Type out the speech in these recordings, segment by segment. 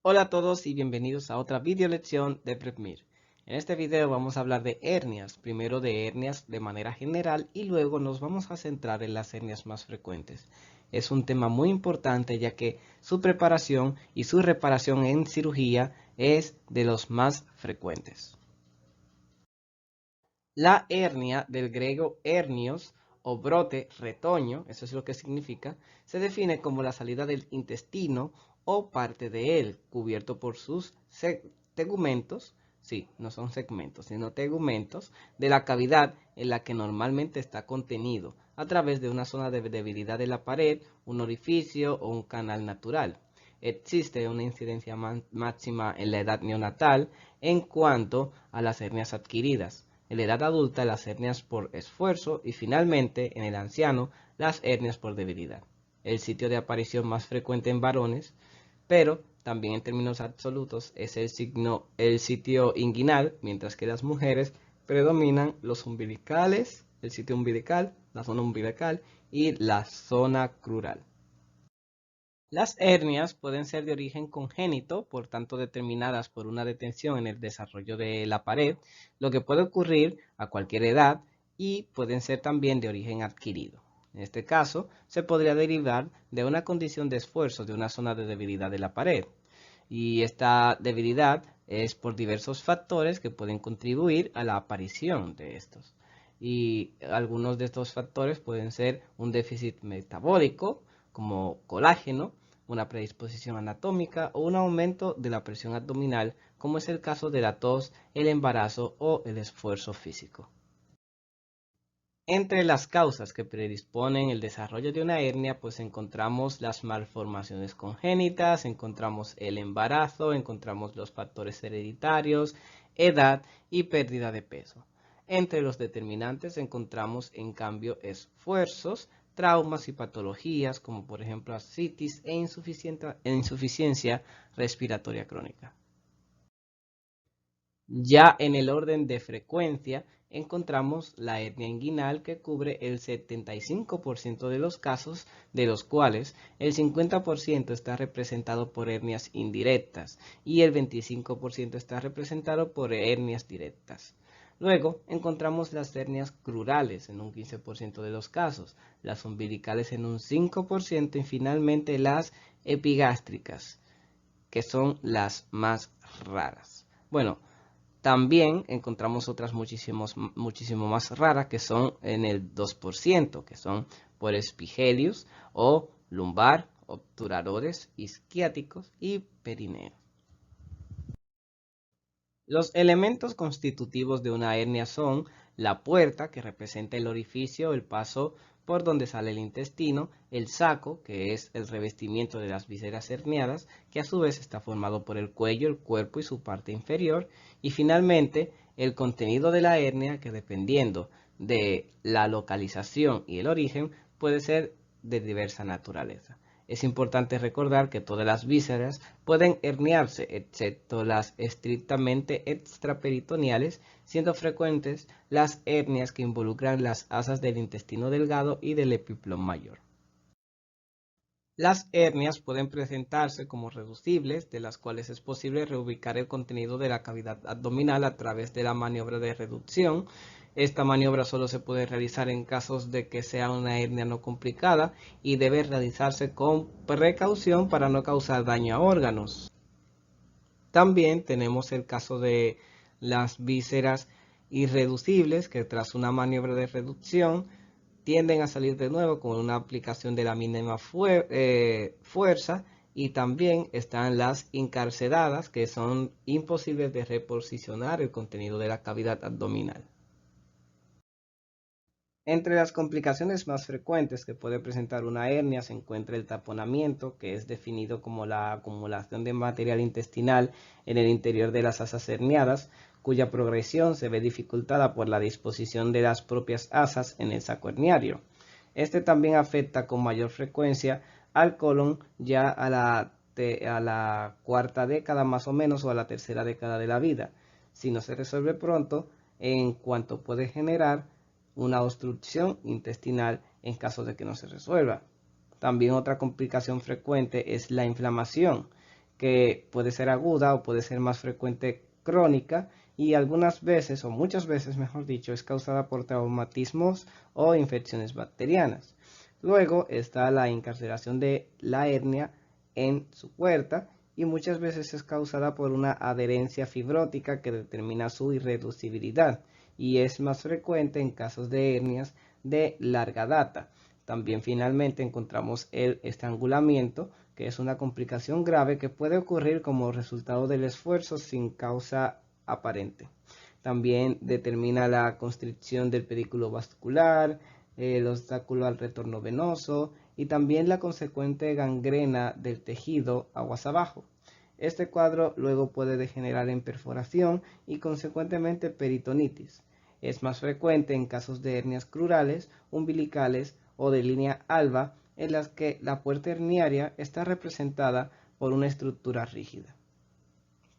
Hola a todos y bienvenidos a otra video lección de PrepMir. En este video vamos a hablar de hernias, primero de hernias de manera general y luego nos vamos a centrar en las hernias más frecuentes. Es un tema muy importante ya que su preparación y su reparación en cirugía es de los más frecuentes. La hernia, del griego hernios o brote, retoño, eso es lo que significa, se define como la salida del intestino o parte de él, cubierto por sus tegumentos, sí, no son segmentos, sino tegumentos, de la cavidad en la que normalmente está contenido, a través de una zona de debilidad de la pared, un orificio o un canal natural. Existe una incidencia máxima en la edad neonatal en cuanto a las hernias adquiridas. En la edad adulta, las hernias por esfuerzo y finalmente, en el anciano, las hernias por debilidad. El sitio de aparición más frecuente en varones, pero también en términos absolutos, es el sitio inguinal, mientras que las mujeres predominan los umbilicales, el sitio umbilical, la zona umbilical y la zona crural. Las hernias pueden ser de origen congénito, por tanto determinadas por una detención en el desarrollo de la pared, lo que puede ocurrir a cualquier edad, y pueden ser también de origen adquirido. En este caso, se podría derivar de una condición de esfuerzo de una zona de debilidad de la pared, y esta debilidad es por diversos factores que pueden contribuir a la aparición de estos. Y algunos de estos factores pueden ser un déficit metabólico, como colágeno, una predisposición anatómica o un aumento de la presión abdominal, como es el caso de la tos, el embarazo o el esfuerzo físico. Entre las causas que predisponen el desarrollo de una hernia, pues encontramos las malformaciones congénitas, encontramos el embarazo, encontramos los factores hereditarios, edad y pérdida de peso. Entre los determinantes encontramos en cambio esfuerzos, traumas y patologías como por ejemplo ascitis e insuficiencia respiratoria crónica. Ya en el orden de frecuencia encontramos la hernia inguinal, que cubre el 75% de los casos, de los cuales el 50% está representado por hernias indirectas y el 25% está representado por hernias directas. Luego encontramos las hernias crurales en un 15% de los casos, las umbilicales en un 5% y finalmente las epigástricas, que son las más raras. Bueno, también encontramos otras muchísimo más raras, que son en el 2%, que son por espigelios o lumbar, obturadores isquiáticos y perineos. Los elementos constitutivos de una hernia son la puerta, que representa el orificio, el paso por donde sale el intestino, el saco, que es el revestimiento de las vísceras herniadas, que a su vez está formado por el cuello, el cuerpo y su parte inferior, y finalmente el contenido de la hernia, que dependiendo de la localización y el origen, puede ser de diversa naturaleza. Es importante recordar que todas las vísceras pueden herniarse, excepto las estrictamente extraperitoneales, siendo frecuentes las hernias que involucran las asas del intestino delgado y del epiplón mayor. Las hernias pueden presentarse como reducibles, de las cuales es posible reubicar el contenido de la cavidad abdominal a través de la maniobra de reducción. Esta maniobra solo se puede realizar en casos de que sea una hernia no complicada y debe realizarse con precaución para no causar daño a órganos. También tenemos el caso de las vísceras irreducibles, que tras una maniobra de reducción tienden a salir de nuevo con una aplicación de la mínima fuerza, y también están las incarceradas, que son imposibles de reposicionar el contenido de la cavidad abdominal. Entre las complicaciones más frecuentes que puede presentar una hernia se encuentra el taponamiento, que es definido como la acumulación de material intestinal en el interior de las asas herniadas, cuya progresión se ve dificultada por la disposición de las propias asas en el saco herniario. Este también afecta con mayor frecuencia al colon ya a la cuarta década más o menos, o a la tercera década de la vida, si no se resuelve pronto, en cuanto puede generar una obstrucción intestinal en caso de que no se resuelva. También otra complicación frecuente es la inflamación, que puede ser aguda o puede ser más frecuente crónica y algunas veces, o muchas veces mejor dicho, es causada por traumatismos o infecciones bacterianas. Luego está la encarcelación de la hernia en su puerta y muchas veces es causada por una adherencia fibrótica que determina su irreducibilidad y es más frecuente en casos de hernias de larga data. También finalmente encontramos el estrangulamiento, que es una complicación grave que puede ocurrir como resultado del esfuerzo sin causa aparente. También determina la constricción del pedículo vascular, el obstáculo al retorno venoso y también la consecuente gangrena del tejido aguas abajo. Este cuadro luego puede degenerar en perforación y consecuentemente peritonitis. Es más frecuente en casos de hernias crurales, umbilicales o de línea alba en las que la puerta herniaria está representada por una estructura rígida.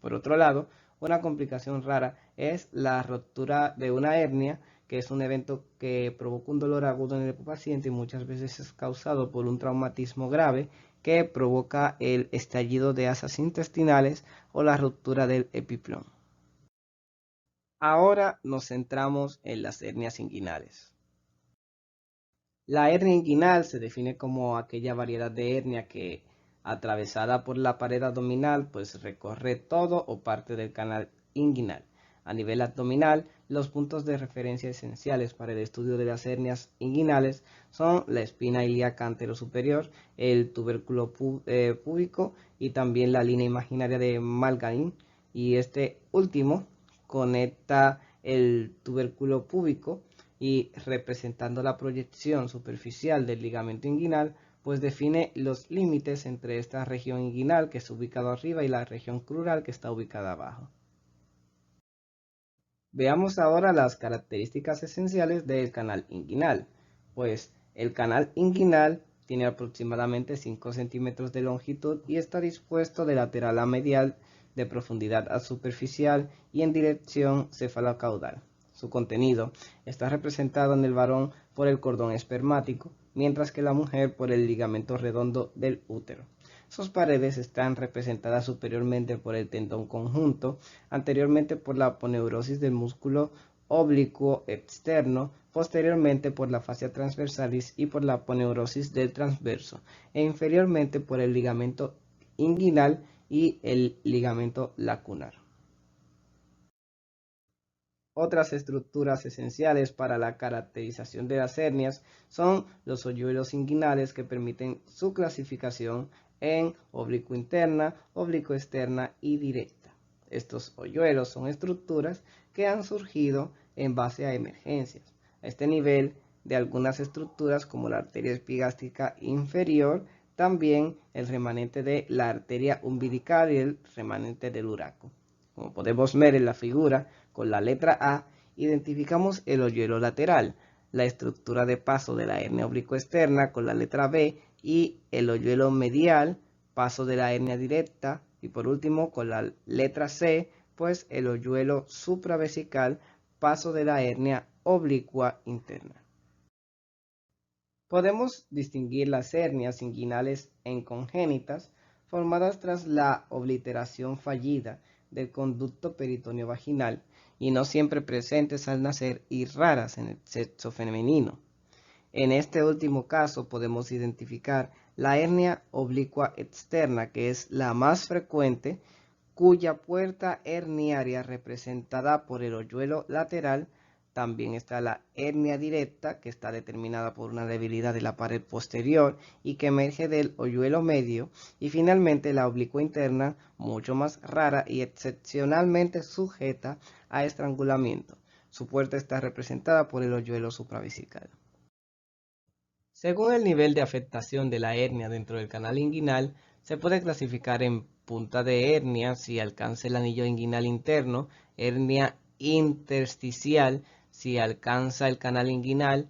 Por otro lado, una complicación rara es la ruptura de una hernia, que es un evento que provoca un dolor agudo en el paciente y muchas veces es causado por un traumatismo grave que provoca el estallido de asas intestinales o la ruptura del epiplón. Ahora nos centramos en las hernias inguinales. La hernia inguinal se define como aquella variedad de hernia que, atravesada por la pared abdominal, pues recorre todo o parte del canal inguinal. A nivel abdominal, los puntos de referencia esenciales para el estudio de las hernias inguinales son la espina ilíaca anterosuperior, el tubérculo púbico y también la línea imaginaria de Malgardin. Y este último conecta el tubérculo púbico y representando la proyección superficial del ligamento inguinal, pues define los límites entre esta región inguinal que está ubicada arriba y la región crural que está ubicada abajo. Veamos ahora las características esenciales del canal inguinal. Pues el canal inguinal tiene aproximadamente 5 centímetros de longitud y está dispuesto de lateral a medial, de profundidad a superficial y en dirección cefalocaudal. Su contenido está representado en el varón por el cordón espermático, mientras que la mujer por el ligamento redondo del útero. Sus paredes están representadas superiormente por el tendón conjunto, anteriormente por la aponeurosis del músculo oblicuo externo, posteriormente por la fascia transversalis y por la aponeurosis del transverso, e inferiormente por el ligamento inguinal y el ligamento lacunar. Otras estructuras esenciales para la caracterización de las hernias son los hoyuelos inguinales que permiten su clasificación en oblicuo interna, oblicuo externa y directa. Estos hoyuelos son estructuras que han surgido en base a emergencias. A este nivel de algunas estructuras como la arteria epigástrica inferior, también el remanente de la arteria umbilical y el remanente del uraco. Como podemos ver en la figura, con la letra A identificamos el hoyuelo lateral, la estructura de paso de la hernia oblicuo-externa con la letra B y el hoyuelo medial, paso de la hernia directa y por último con la letra C, pues el hoyuelo supravesical, paso de la hernia oblicua interna. Podemos distinguir las hernias inguinales en congénitas formadas tras la obliteración fallida del conducto peritoneo vaginal y no siempre presentes al nacer y raras en el sexo femenino. En este último caso podemos identificar la hernia oblicua externa, que es la más frecuente, cuya puerta herniaria representada por el hoyuelo lateral. También está la hernia directa, que está determinada por una debilidad de la pared posterior y que emerge del hoyuelo medio. Y finalmente la oblicua interna, mucho más rara y excepcionalmente sujeta a estrangulamiento. Su puerta está representada por el hoyuelo supravesical. Según el nivel de afectación de la hernia dentro del canal inguinal, se puede clasificar en punta de hernia si alcanza el anillo inguinal interno, hernia intersticial si alcanza el canal inguinal,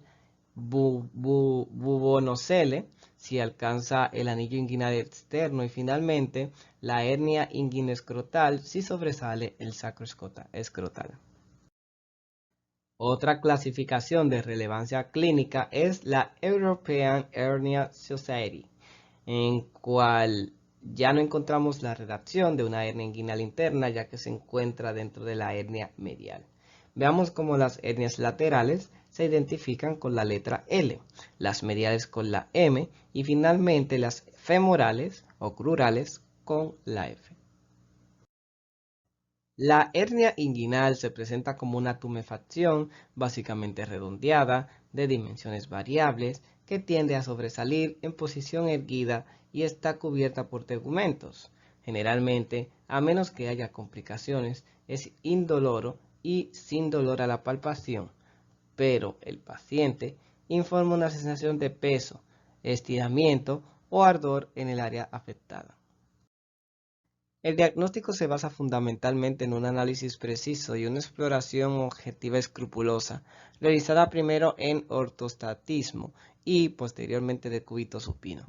bubonocele si alcanza el anillo inguinal externo y finalmente la hernia inguinescrotal si sobresale el sacro escrotal. Otra clasificación de relevancia clínica es la European Hernia Society, en cual ya no encontramos la redacción de una hernia inguinal interna, ya que se encuentra dentro de la hernia medial. Veamos cómo las hernias laterales se identifican con la letra L, las mediales con la M y finalmente las femorales o crurales con la F. La hernia inguinal se presenta como una tumefacción básicamente redondeada, de dimensiones variables, que tiende a sobresalir en posición erguida y está cubierta por tegumentos. Generalmente, a menos que haya complicaciones, es indoloro y sin dolor a la palpación, pero el paciente informa una sensación de peso, estiramiento o ardor en el área afectada. El diagnóstico se basa fundamentalmente en un análisis preciso y una exploración objetiva escrupulosa, realizada primero en ortostatismo y posteriormente de cúbito supino.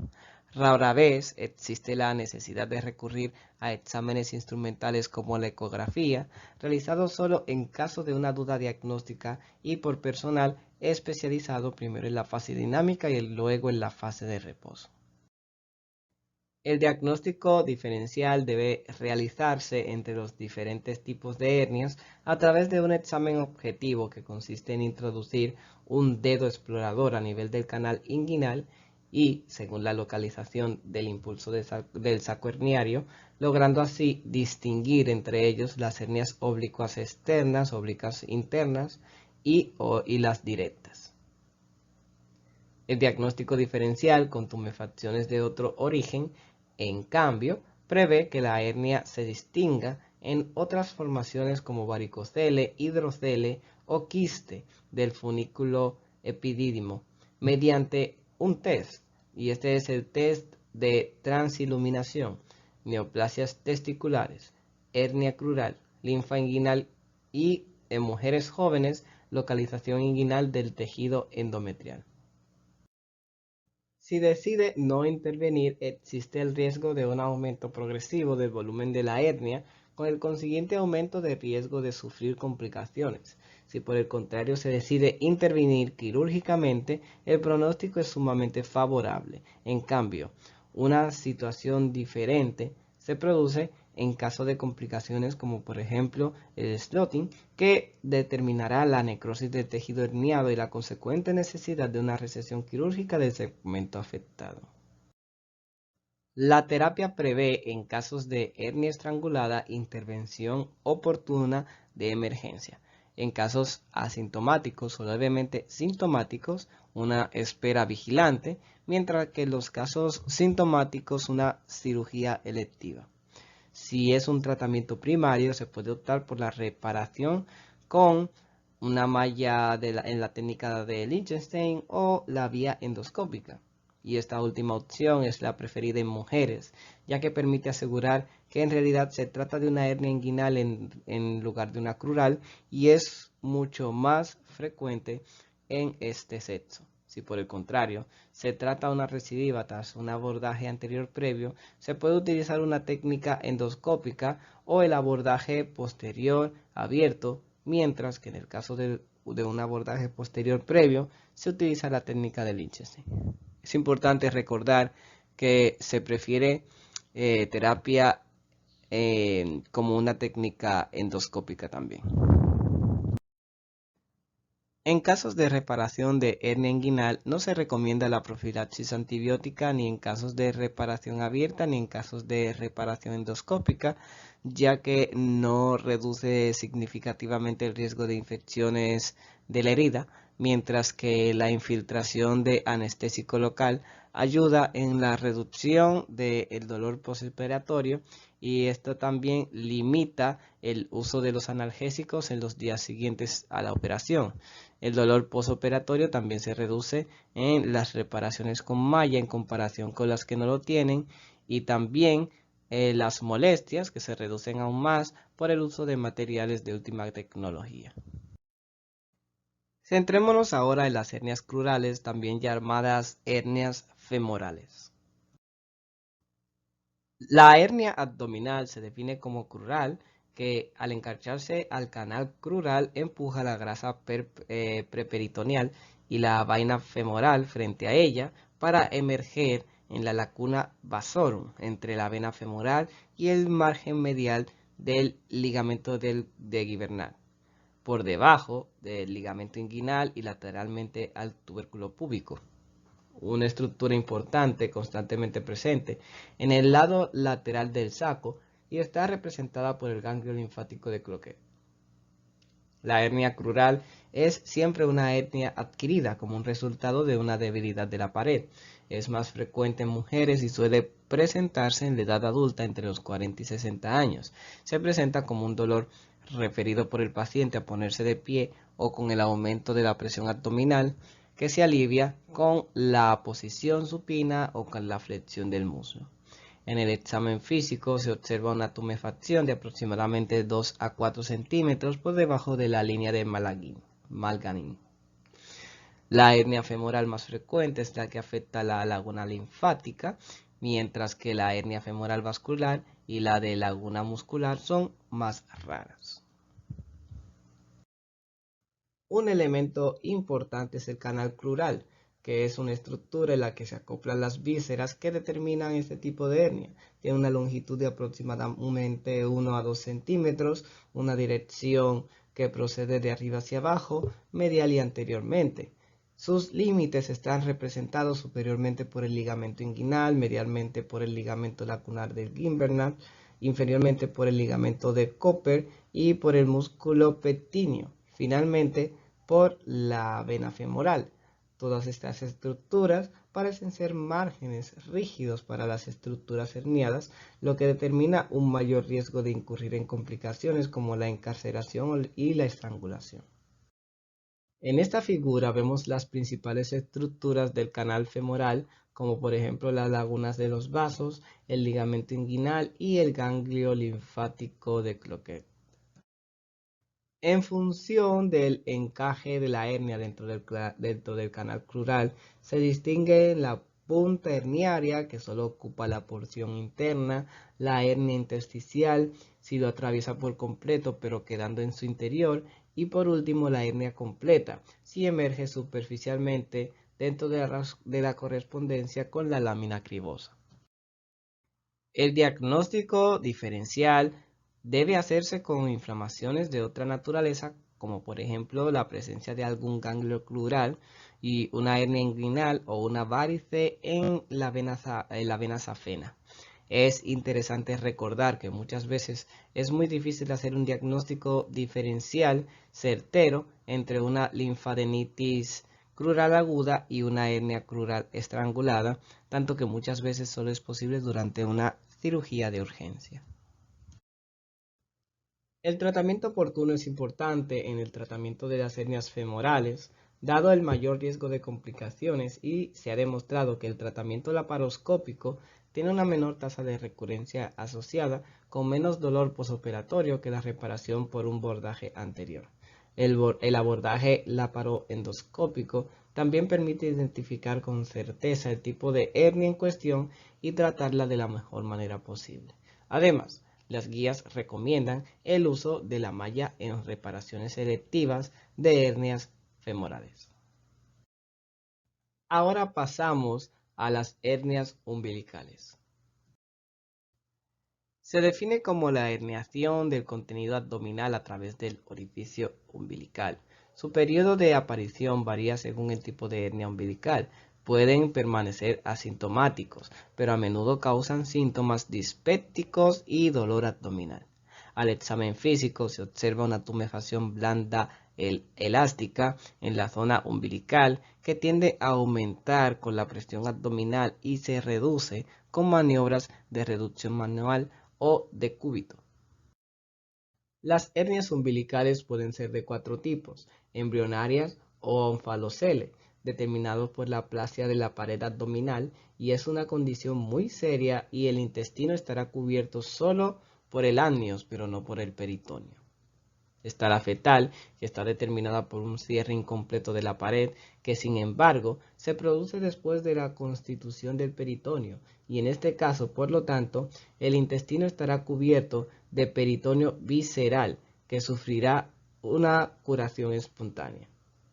Rara vez existe la necesidad de recurrir a exámenes instrumentales como la ecografía, realizados solo en caso de una duda diagnóstica y por personal especializado primero en la fase dinámica y luego en la fase de reposo. El diagnóstico diferencial debe realizarse entre los diferentes tipos de hernias a través de un examen objetivo que consiste en introducir un dedo explorador a nivel del canal inguinal y, según la localización del impulso del saco herniario, logrando así distinguir entre ellos las hernias oblicuas externas, oblicuas internas y las directas. El diagnóstico diferencial con tumefacciones de otro origen, en cambio, prevé que la hernia se distinga en otras formaciones como varicocele, hidrocele o quiste del funículo epidídimo mediante un test, y este es el test de transiluminación, neoplasias testiculares, hernia crural, linfa inguinal y, en mujeres jóvenes, localización inguinal del tejido endometrial. Si decide no intervenir, existe el riesgo de un aumento progresivo del volumen de la hernia, con el consiguiente aumento de riesgo de sufrir complicaciones. Si por el contrario se decide intervenir quirúrgicamente, el pronóstico es sumamente favorable. En cambio, una situación diferente se produce en caso de complicaciones como por ejemplo el slotting, que determinará la necrosis del tejido herniado y la consecuente necesidad de una resección quirúrgica del segmento afectado. La terapia prevé, en casos de hernia estrangulada, intervención oportuna de emergencia. En casos asintomáticos o levemente sintomáticos, una espera vigilante, mientras que en los casos sintomáticos, una cirugía electiva. Si es un tratamiento primario, se puede optar por la reparación con una malla en la técnica de Liechtenstein o la vía endoscópica. Y esta última opción es la preferida en mujeres, ya que permite asegurar que en realidad se trata de una hernia inguinal en lugar de una crural y es mucho más frecuente en este sexo. Si por el contrario se trata de una recidiva tras un abordaje anterior previo, se puede utilizar una técnica endoscópica o el abordaje posterior abierto, mientras que en el caso de un abordaje posterior previo se utiliza la técnica de Liechtenstein. Es importante recordar que se prefiere terapia como una técnica endoscópica también. En casos de reparación de hernia inguinal no se recomienda la profilaxis antibiótica ni en casos de reparación abierta ni en casos de reparación endoscópica, ya que no reduce significativamente el riesgo de infecciones de la herida, mientras que la infiltración de anestésico local ayuda en la reducción del dolor postoperatorio, y esto también limita el uso de los analgésicos en los días siguientes a la operación. El dolor postoperatorio también se reduce en las reparaciones con malla en comparación con las que no lo tienen, y también las molestias, que se reducen aún más por el uso de materiales de última tecnología. Centrémonos ahora en las hernias crurales, también llamadas hernias femorales. La hernia abdominal se define como crural, que al engancharse al canal crural empuja la grasa preperitoneal y la vaina femoral frente a ella para emerger en la lacuna vasorum, entre la vena femoral y el margen medial del ligamento de Gibernal, por debajo del ligamento inguinal y lateralmente al tubérculo púbico. Una estructura importante constantemente presente en el lado lateral del saco y está representada por el ganglio linfático de Cloquet. La hernia crural es siempre una hernia adquirida como un resultado de una debilidad de la pared. Es más frecuente en mujeres y suele presentarse en la edad adulta entre los 40 y 60 años. Se presenta como un dolor referido por el paciente a ponerse de pie o con el aumento de la presión abdominal que se alivia con la posición supina o con la flexión del muslo. En el examen físico se observa una tumefacción de aproximadamente 2 a 4 centímetros por debajo de la línea de Malgani. La hernia femoral más frecuente es la que afecta la laguna linfática, mientras que la hernia femoral vascular y la de laguna muscular son más raras. Un elemento importante es el canal crural, que es una estructura en la que se acoplan las vísceras que determinan este tipo de hernia. Tiene una longitud de aproximadamente 1 a 2 centímetros, una dirección que procede de arriba hacia abajo, medial y anteriormente. Sus límites están representados superiormente por el ligamento inguinal, medialmente por el ligamento lacunar del Gibernal, inferiormente por el ligamento de Cooper y por el músculo pectíneo. Finalmente, por la vena femoral. Todas estas estructuras parecen ser márgenes rígidos para las estructuras herniadas, lo que determina un mayor riesgo de incurrir en complicaciones como la encarceración y la estrangulación. En esta figura vemos las principales estructuras del canal femoral, como por ejemplo las lagunas de los vasos, el ligamento inguinal y el ganglio linfático de Cloquet. En función del encaje de la hernia dentro del canal crural, se distingue la punta herniaria, que solo ocupa la porción interna, la hernia intersticial, si lo atraviesa por completo pero quedando en su interior, y por último la hernia completa, si emerge superficialmente dentro de la correspondencia con la lámina cribosa. El diagnóstico diferencial debe hacerse con inflamaciones de otra naturaleza, como por ejemplo la presencia de algún ganglio crural y una hernia inguinal o una varice en la vena safena. Es interesante recordar que muchas veces es muy difícil hacer un diagnóstico diferencial certero entre una linfadenitis crural aguda y una hernia crural estrangulada, tanto que muchas veces solo es posible durante una cirugía de urgencia. El tratamiento oportuno es importante en el tratamiento de las hernias femorales, dado el mayor riesgo de complicaciones, y se ha demostrado que el tratamiento laparoscópico tiene una menor tasa de recurrencia asociada con menos dolor posoperatorio que la reparación por un bordaje anterior. El abordaje laparoendoscópico también permite identificar con certeza el tipo de hernia en cuestión y tratarla de la mejor manera posible. Además, las guías recomiendan el uso de la malla en reparaciones selectivas de hernias femorales. Ahora pasamos a las hernias umbilicales. Se define como la herniación del contenido abdominal a través del orificio umbilical. Su periodo de aparición varía según el tipo de hernia umbilical. Pueden permanecer asintomáticos, pero a menudo causan síntomas dispépticos y dolor abdominal. Al examen físico se observa una tumefacción blanda elástica en la zona umbilical que tiende a aumentar con la presión abdominal y se reduce con maniobras de reducción manual o de cúbito. Las hernias umbilicales pueden ser de 4 tipos: embrionarias o onfalocele, determinados por la aplasia de la pared abdominal, y es una condición muy seria y el intestino estará cubierto solo por el amnios, pero no por el peritoneo. Está la fetal, que está determinada por un cierre incompleto de la pared, que sin embargo se produce después de la constitución del peritoneo, y en este caso, por lo tanto, el intestino estará cubierto de peritoneo visceral, que sufrirá una curación espontánea.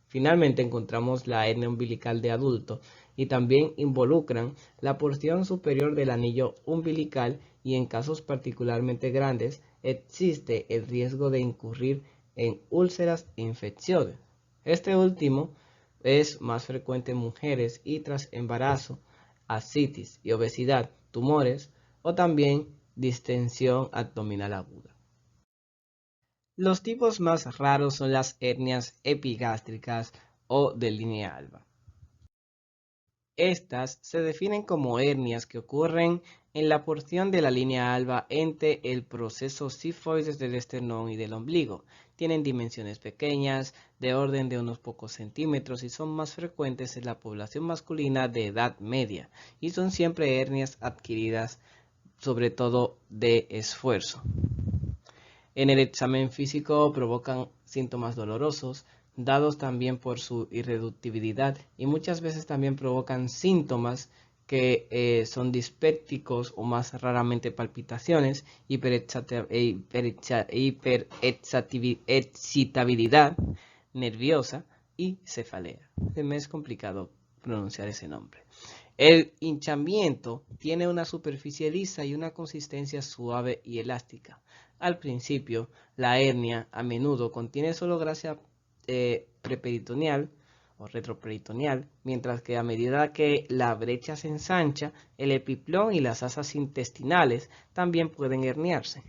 Finalmente encontramos la hernia umbilical de adulto, y también involucran la porción superior del anillo umbilical y en casos particularmente grandes existe el riesgo de incurrir en úlceras e infecciones. Este último es más frecuente en mujeres y tras embarazo, ascitis y obesidad, tumores o también distensión abdominal aguda. Los tipos más raros son las hernias epigástricas o de línea alba. Estas se definen como hernias que ocurren en la porción de la línea alba entre el proceso sifoides del esternón y del ombligo. Tienen dimensiones pequeñas, de orden de unos pocos centímetros y son más frecuentes en la población masculina de edad media y son siempre hernias adquiridas sobre todo de esfuerzo. En el examen físico provocan síntomas dolorosos, dados también por su irreductibilidad y muchas veces también provocan síntomas que son dispépticos o más raramente palpitaciones, hiperexcitabilidad nerviosa y cefalea. Me es complicado pronunciar ese nombre. El hinchamiento tiene una superficie lisa y una consistencia suave y elástica. Al principio, la hernia a menudo contiene solo grasa preperitoneal o retroperitoneal, mientras que a medida que la brecha se ensancha, el epiplón y las asas intestinales también pueden herniarse.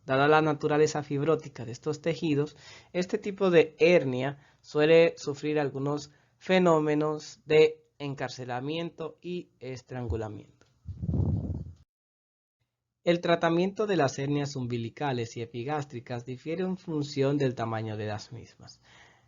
Dada la naturaleza fibrótica de estos tejidos, este tipo de hernia suele sufrir algunos fenómenos de encarcelamiento y estrangulamiento. El tratamiento de las hernias umbilicales y epigástricas difiere en función del tamaño de las mismas.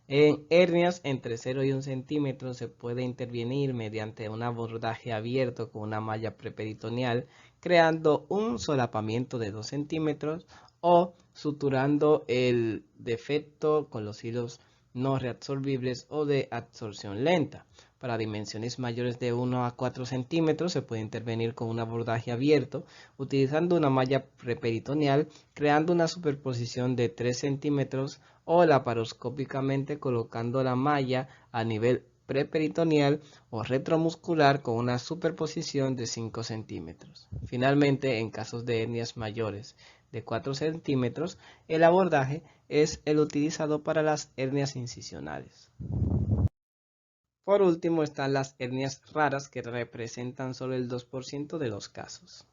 En hernias entre 0 y 1 centímetro se puede intervenir mediante un abordaje abierto con una malla preperitoneal, creando un solapamiento de 2 centímetros o suturando el defecto con los hilos no reabsorbibles o de absorción lenta. Para dimensiones mayores de 1 a 4 centímetros se puede intervenir con un abordaje abierto utilizando una malla preperitoneal, creando una superposición de 3 centímetros o laparoscópicamente colocando la malla a nivel preperitoneal o retromuscular con una superposición de 5 centímetros. Finalmente, en casos de hernias mayores de 4 centímetros, el abordaje es el utilizado para las hernias incisionales. Por último están las hernias raras que representan solo el 2% de los casos.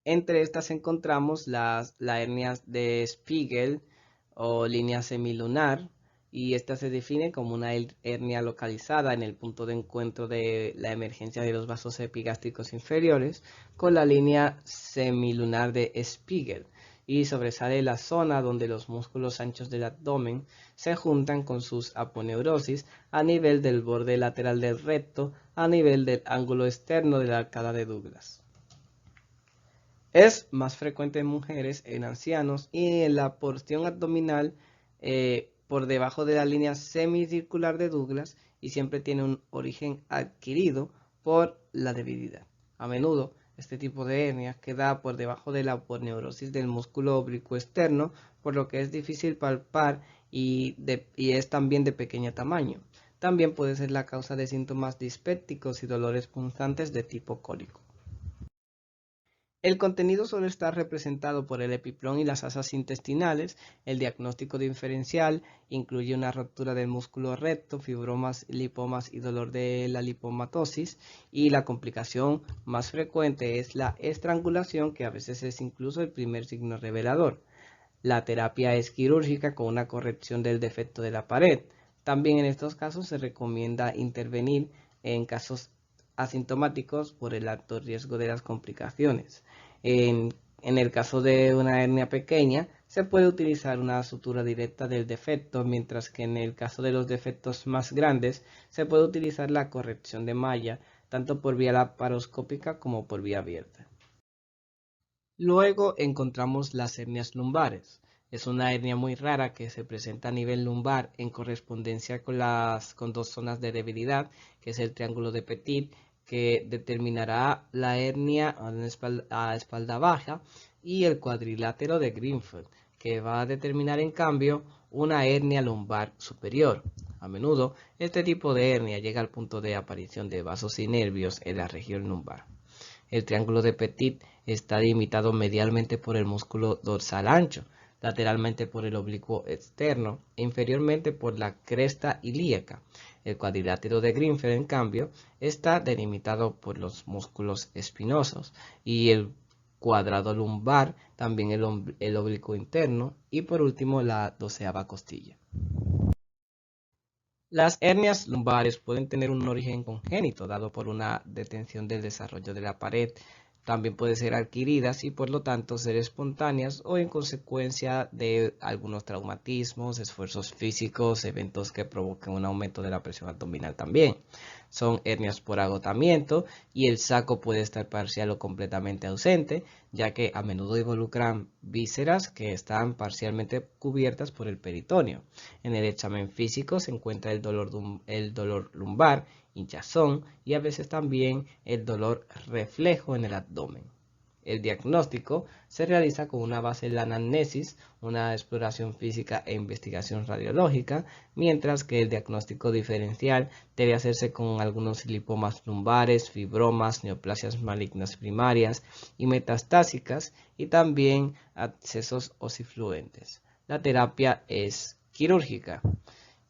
Entre estas encontramos las hernias de Spiegel o línea semilunar y esta se define como una hernia localizada en el punto de encuentro de la emergencia de los vasos epigástricos inferiores con la línea semilunar de Spiegel y sobresale la zona donde los músculos anchos del abdomen se juntan con sus aponeurosis a nivel del borde lateral del recto, a nivel del ángulo externo de la arcada de Douglas. Es más frecuente en mujeres, en ancianos y en la porción abdominal por debajo de la línea semicircular de Douglas y siempre tiene un origen adquirido por la debilidad. A menudo, este tipo de hernia queda por debajo de la aponeurosis del músculo oblicuo externo, por lo que es difícil palpar y es también de pequeño tamaño. También puede ser la causa de síntomas dispépticos y dolores punzantes de tipo cólico. El contenido suele estar representado por el epiplón y las asas intestinales. El diagnóstico diferencial incluye una ruptura del músculo recto, fibromas, lipomas y dolor de la lipomatosis. Y la complicación más frecuente es la estrangulación, que a veces es incluso el primer signo revelador. La terapia es quirúrgica con una corrección del defecto de la pared. También en estos casos se recomienda intervenir en casos asintomáticos por el alto riesgo de las complicaciones. En el caso de una hernia pequeña, se puede utilizar una sutura directa del defecto, mientras que en el caso de los defectos más grandes, se puede utilizar la corrección de malla, tanto por vía laparoscópica como por vía abierta. Luego encontramos las hernias lumbares. Es una hernia muy rara que se presenta a nivel lumbar en correspondencia con dos zonas de debilidad, que es el triángulo de Petit, que determinará la hernia a espalda baja, y el cuadrilátero de Greenfield, que va a determinar en cambio una hernia lumbar superior. A menudo, este tipo de hernia llega al punto de aparición de vasos y nervios en la región lumbar. El triángulo de Petit está delimitado medialmente por el músculo dorsal ancho, lateralmente por el oblicuo externo e inferiormente por la cresta ilíaca. El cuadrilátero de Greenfeld, en cambio, está delimitado por los músculos espinosos y el cuadrado lumbar, también el oblicuo interno y por último la 12ª costilla. Las hernias lumbares pueden tener un origen congénito dado por una detención del desarrollo de la pared. También pueden ser adquiridas y por lo tanto ser espontáneas o en consecuencia de algunos traumatismos, esfuerzos físicos, eventos que provoquen un aumento de la presión abdominal también. Son hernias por agotamiento y el saco puede estar parcial o completamente ausente, ya que a menudo involucran vísceras que están parcialmente cubiertas por el peritoneo. En el examen físico se encuentra el dolor lumbar, hinchazón y a veces también el dolor reflejo en el abdomen. El diagnóstico se realiza con una base en la anamnesis, una exploración física e investigación radiológica, mientras que el diagnóstico diferencial debe hacerse con algunos lipomas lumbares, fibromas, neoplasias malignas primarias y metastásicas y también abscesos osifluentes. La terapia es quirúrgica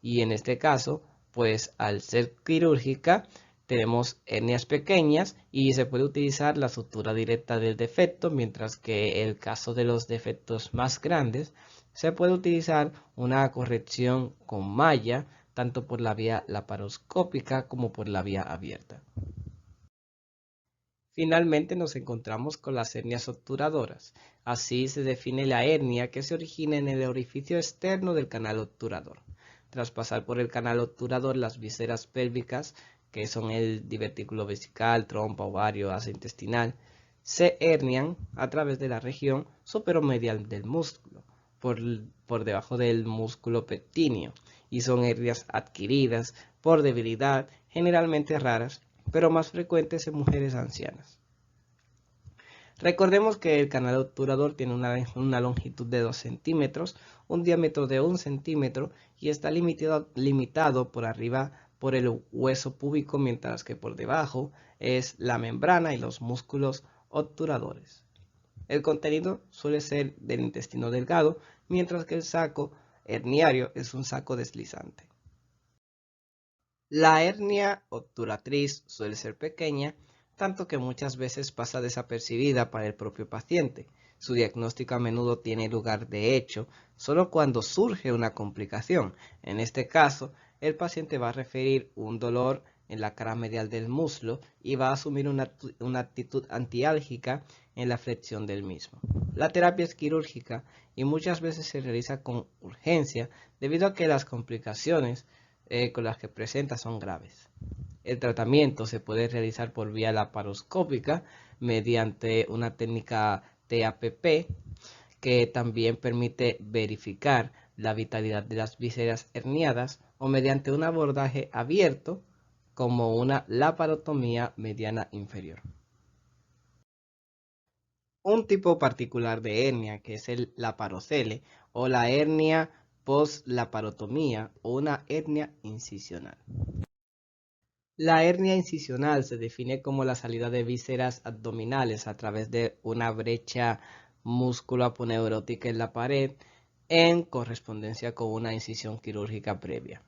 y en este caso, pues al ser quirúrgica, tenemos hernias pequeñas y se puede utilizar la sutura directa del defecto, mientras que el caso de los defectos más grandes se puede utilizar una corrección con malla, tanto por la vía laparoscópica como por la vía abierta. Finalmente nos encontramos con las hernias obturadoras. Así se define la hernia que se origina en el orificio externo del canal obturador. Tras pasar por el canal obturador, las vísceras pélvicas, que son el divertículo vesical, trompa, ovario, asa intestinal, se hernian a través de la región superomedial del músculo, por debajo del músculo pectíneo, y son hernias adquiridas por debilidad, generalmente raras, pero más frecuentes en mujeres ancianas. Recordemos que el canal obturador tiene una longitud de 2 centímetros, un diámetro de 1 centímetro y está limitado por arriba por el hueso púbico, mientras que por debajo es la membrana y los músculos obturadores. El contenido suele ser del intestino delgado, mientras que el saco herniario es un saco deslizante. La hernia obturatriz suele ser pequeña, tanto que muchas veces pasa desapercibida para el propio paciente. Su diagnóstico a menudo tiene lugar de hecho solo cuando surge una complicación. En este caso, el paciente va a referir un dolor en la cara medial del muslo y va a asumir una actitud antiálgica en la flexión del mismo. La terapia es quirúrgica y muchas veces se realiza con urgencia debido a que las complicaciones con las que presenta son graves. El tratamiento se puede realizar por vía laparoscópica mediante una técnica TAPP que también permite verificar la vitalidad de las vísceras herniadas o mediante un abordaje abierto como una laparotomía mediana inferior. Un tipo particular de hernia que es el laparocele o la hernia post-laparotomía o una hernia incisional. La hernia incisional se define como la salida de vísceras abdominales a través de una brecha músculo-aponeurótica en la pared en correspondencia con una incisión quirúrgica previa.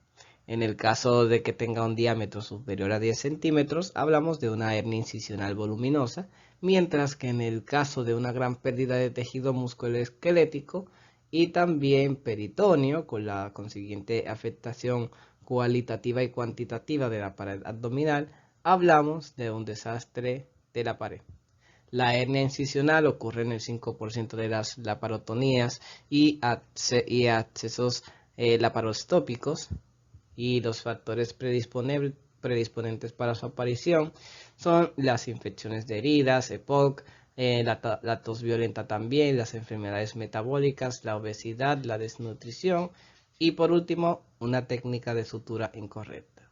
En el caso de que tenga un diámetro superior a 10 centímetros, hablamos de una hernia incisional voluminosa, mientras que en el caso de una gran pérdida de tejido musculoesquelético y también peritoneo, con la consiguiente afectación cualitativa y cuantitativa de la pared abdominal, hablamos de un desastre de la pared. La hernia incisional ocurre en el 5% de las laparotomías y accesos laparostópicos, y los factores predisponentes para su aparición son las infecciones de heridas, EPOC, la tos violenta también, las enfermedades metabólicas, la obesidad, la desnutrición y por último una técnica de sutura incorrecta.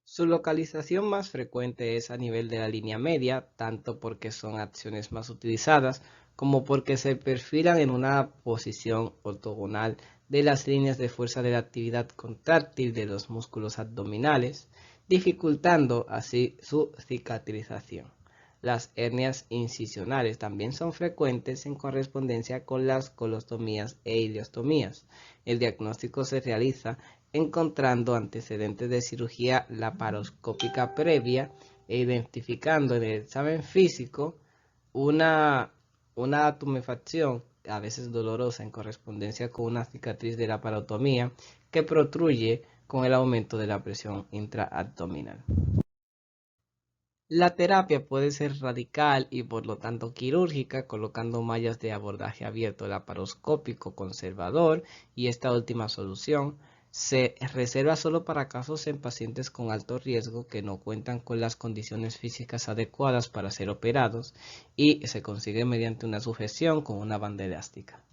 Su localización más frecuente es a nivel de la línea media, tanto porque son acciones más utilizadas como porque se perfilan en una posición ortogonal de las líneas de fuerza de la actividad contráctil de los músculos abdominales, dificultando así su cicatrización. Las hernias incisionales también son frecuentes en correspondencia con las colostomías e ileostomías. El diagnóstico se realiza encontrando antecedentes de cirugía laparoscópica previa e identificando en el examen físico una, una tumefacción, a veces dolorosa, en correspondencia con una cicatriz de laparotomía que protruye con el aumento de la presión intraabdominal. La terapia puede ser radical y por lo tanto quirúrgica, colocando mallas de abordaje abierto laparoscópico conservador, y esta última solución se reserva solo para casos en pacientes con alto riesgo que no cuentan con las condiciones físicas adecuadas para ser operados y se consigue mediante una sujeción con una banda elástica.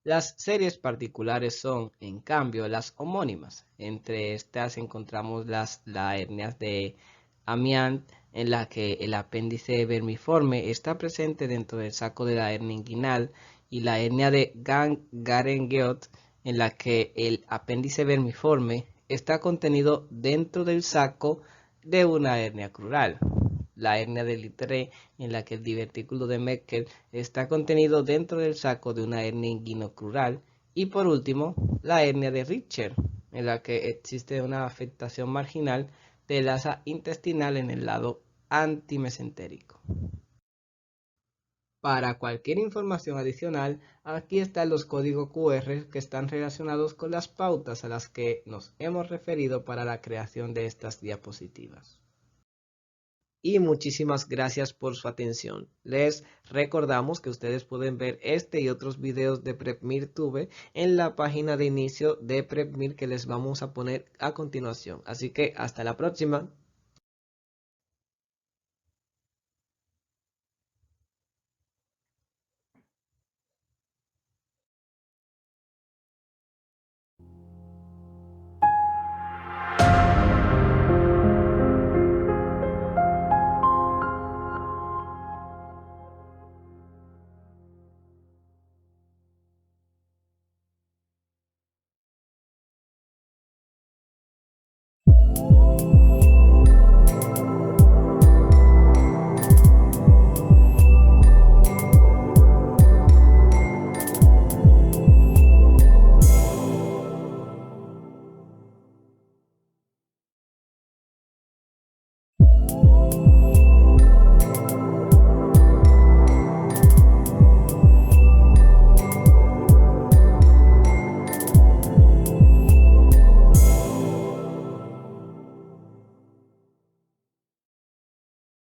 Las series particulares son, en cambio, las homónimas. Entre estas encontramos la hernia de Amiant, en la que el apéndice vermiforme está presente dentro del saco de la hernia inguinal, y la hernia de Garen-Geot, en la que el apéndice vermiforme está contenido dentro del saco de una hernia crural. La hernia de Littré, en la que el divertículo de Meckel está contenido dentro del saco de una hernia inguinocrural. Y por último, la hernia de Richter, en la que existe una afectación marginal del asa intestinal en el lado antimesentérico. Para cualquier información adicional, aquí están los códigos QR que están relacionados con las pautas a las que nos hemos referido para la creación de estas diapositivas. Y muchísimas gracias por su atención. Les recordamos que ustedes pueden ver este y otros videos de PrepMir Tube en la página de inicio de PrepMir que les vamos a poner a continuación. Así que hasta la próxima.